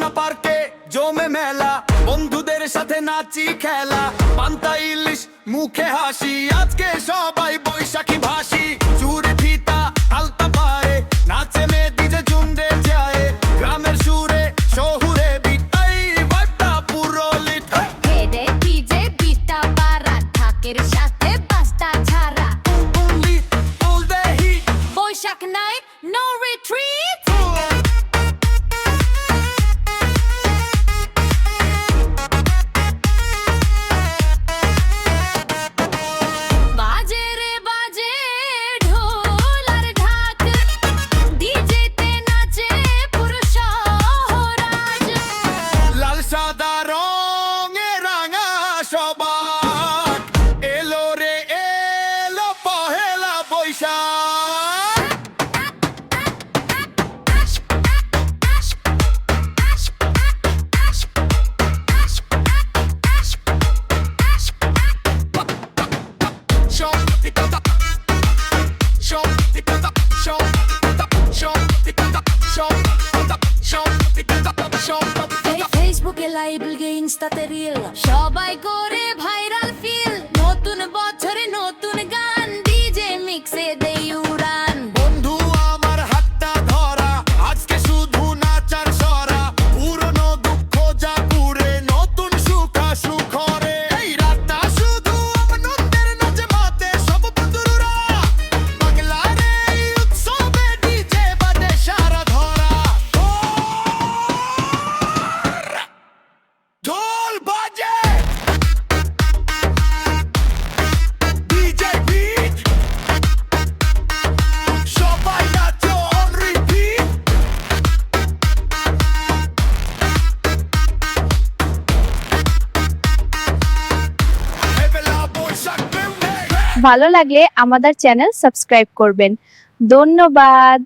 যমুনা পার্কে জমে মেলা, বন্ধুদের সাথে নাচি খেলা, পান্তা ইলিশ মুখে হাসি, আজকে সবাই বৈশাখী ভাসি। চুরে ফিতা আলতা পায়ে নাচে মে দিজে জুমদে যায়, গ্রামের সুরে শহুরে বিটাই বাটা পুরো লিট। হেডে ডিজে বিটা পারা ঢাকের সাথে বাস্তা ছাড়া, Only all the heat. Baishakh night no retreat. বাজে রে বাজে ঢোল আর ঢাক, ডিজেতে নাচে পুরো শহর আজ। লাল সাদা রঙে রাঙা সবাক, এলো রে এলো পহেলা বৈশাখ। ফেসবুকে লাইভ গে ইনস্টাতে রিল, সবাই করে ভাইরাল ফিল। নতুন বছরে নতুন গান, ডিজে মিক্সে দেই উড়ান। বন্ধু আমার হাতটা ধরা, আজকে শুধু নাচার সরা, পুরনো দুঃখ যা পুরে নতুন সুখ সুখরে। এই রাতটা শুধু আনন্দের নাচে মাতে সব বন্ধুরা, পাগলার এই উৎসবে ডিজে বাজে সারা ধরা। ঢোল বাজে, ডিজে বিট, সবাই নাচো অন রিপিট। এবেলা বৈশাখ প্রেমে। ভালো লাগলে আমাদের চ্যানেল সাবস্ক্রাইব করবেন। ধন্যবাদ।